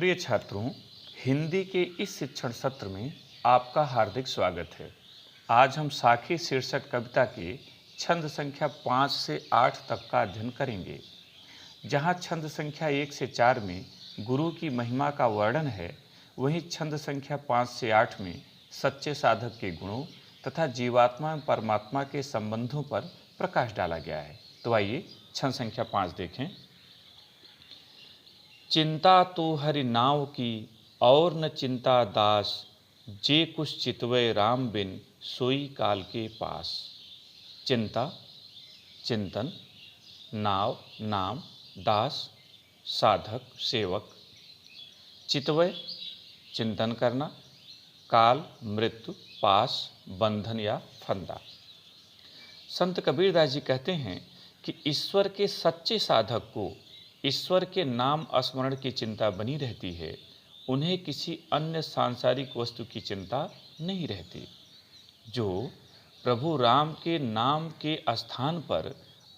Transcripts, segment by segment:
प्रिय छात्रों, हिंदी के इस शिक्षण सत्र में आपका हार्दिक स्वागत है। आज हम साखी शीर्षक कविता के छंद संख्या 5 से 8 तक का अध्ययन करेंगे। जहाँ छंद संख्या 1 से 4 में गुरु की महिमा का वर्णन है, वहीं छंद संख्या 5 से 8 में सच्चे साधक के गुणों तथा जीवात्मा एवं परमात्मा के संबंधों पर प्रकाश डाला गया है। तो आइए छंद संख्या 5 देखें। चिंता तो हरि नाव की और न चिंता दास, जे कुछ चितवय राम बिन सोई काल के पास। चिंता चिंतन, नाव नाम, दास साधक सेवक, चितवय चिंतन करना, काल मृत्यु, पास बंधन या फंदा। संत कबीरदास जी कहते हैं कि ईश्वर के सच्चे साधक को ईश्वर के नाम स्मरण की चिंता बनी रहती है। उन्हें किसी अन्य सांसारिक वस्तु की चिंता नहीं रहती। जो प्रभु राम के नाम के स्थान पर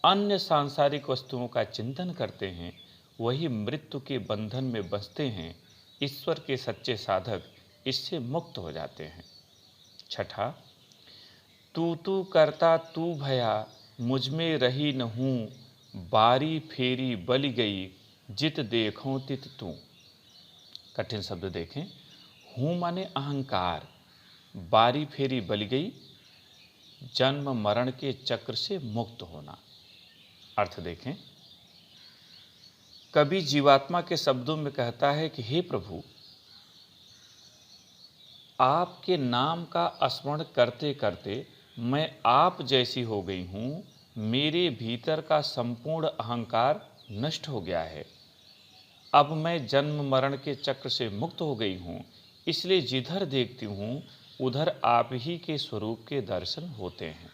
अन्य सांसारिक वस्तुओं का चिंतन करते हैं, वही मृत्यु के बंधन में बंधते हैं। ईश्वर के सच्चे साधक इससे मुक्त हो जाते हैं। छठा, तू करता तू भया, मुझ में रही न हूँ, बारी फेरी बलि गई, जित देखो तित तू। कठिन शब्द देखें। हूँ माने अहंकार, बारी फेरी बलि गई, जन्म मरण के चक्र से मुक्त होना। अर्थ देखें। कवि जीवात्मा के शब्दों में कहता है कि हे प्रभु, आपके नाम का स्मरण करते करते मैं आप जैसी हो गई हूँ। मेरे भीतर का संपूर्ण अहंकार नष्ट हो गया है। अब मैं जन्म मरण के चक्र से मुक्त हो गई हूँ, इसलिए जिधर देखती हूँ उधर आप ही के स्वरूप के दर्शन होते हैं।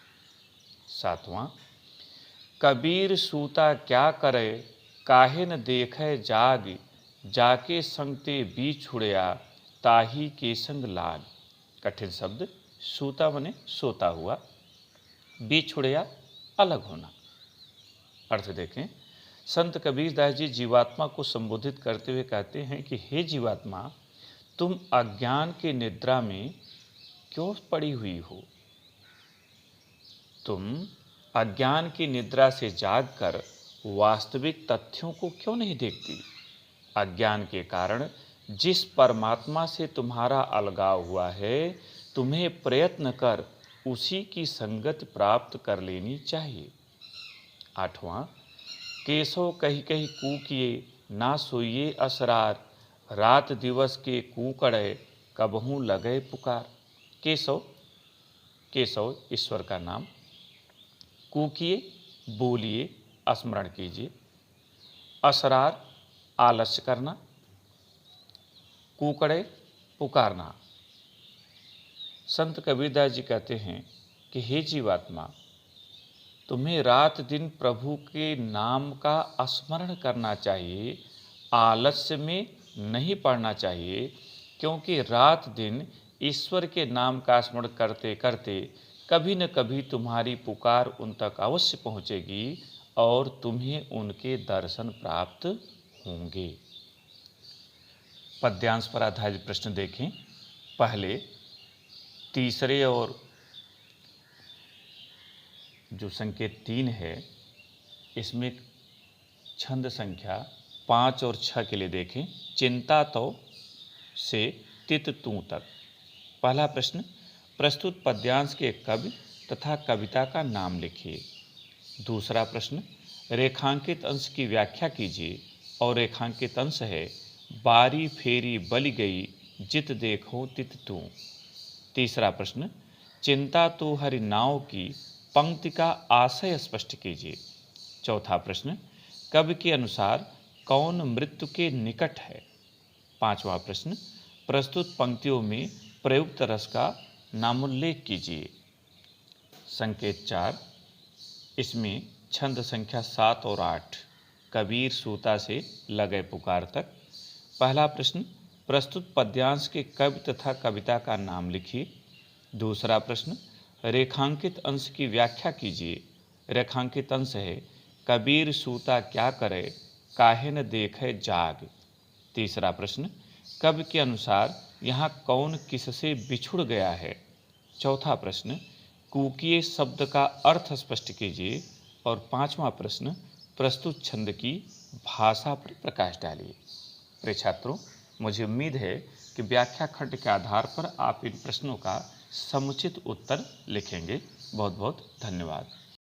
सातवां, कबीर सूता क्या करे, काहे न देखे जाग, जाके संगते बीच छुड़या, ताही के संग लाग। कठिन शब्द। सूता माने सोता हुआ, बीच छुड़या अलग होना। अर्थ देखें। संत कबीरदास जी जीवात्मा को संबोधित करते हुए कहते हैं कि हे जीवात्मा, तुम अज्ञान की निद्रा में क्यों पड़ी हुई हो? तुम अज्ञान की निद्रा से जागकर वास्तविक तथ्यों को क्यों नहीं देखती? अज्ञान के कारण जिस परमात्मा से तुम्हारा अलगाव हुआ है, तुम्हें प्रयत्न कर उसी की संगति प्राप्त कर लेनी चाहिए। आठवां, केशव कही कही कूकिए, ना सोइए असरार, रात दिवस के कूकड़े, कबहू लगे पुकार। केशव, केशव ईश्वर का नाम। कूकिए बोलिए, स्मरण कीजिए। असरार आलस्य करना, कूकड़े पुकारना। संत कबीरदास जी कहते हैं कि हे जीवात्मा, तुम्हें रात दिन प्रभु के नाम का स्मरण करना चाहिए, आलस्य में नहीं पड़ना चाहिए, क्योंकि रात दिन ईश्वर के नाम का स्मरण करते करते कभी न कभी तुम्हारी पुकार उन तक अवश्य पहुँचेगी और तुम्हें उनके दर्शन प्राप्त होंगे। पद्यांश पर आधारित प्रश्न देखें। पहले, तीसरे और जो संकेत 3 है, इसमें छंद संख्या 5 और 6 के लिए देखें। चिंता तो से तित तू तक। पहला प्रश्न, प्रस्तुत पद्यांश के कवि तथा कविता का नाम लिखिए। दूसरा प्रश्न, रेखांकित अंश की व्याख्या कीजिए और रेखांकित अंश है, बारी फेरी बलि गई, जित देखो तित तू। तीसरा प्रश्न, चिंता तो हरि नाव की पंक्ति का आशय स्पष्ट कीजिए। चौथा प्रश्न, कवि के अनुसार कौन मृत्यु के निकट है। पांचवा प्रश्न, प्रस्तुत पंक्तियों में प्रयुक्त रस का नामोल्लेख कीजिए। संकेत 4, इसमें छंद संख्या 7 और 8 कबीर सूता से लगे पुकार तक। पहला प्रश्न, प्रस्तुत पद्यांश के कवि तथा कविता का नाम लिखिए। दूसरा प्रश्न, रेखांकित अंश की व्याख्या कीजिए। रेखांकित अंश है, कबीर सूता क्या करे, काहे न देखे जाग। तीसरा प्रश्न, कवि के अनुसार यहाँ कौन किससे बिछुड़ गया है। चौथा प्रश्न, कूकिए शब्द का अर्थ स्पष्ट कीजिए। और पांचवा प्रश्न, प्रस्तुत छंद की भाषा पर प्रकाश डालिए। प्रिय छात्रों, मुझे उम्मीद है कि व्याख्या खंड के आधार पर आप इन प्रश्नों का समुचित उत्तर लिखेंगे। बहुत बहुत धन्यवाद।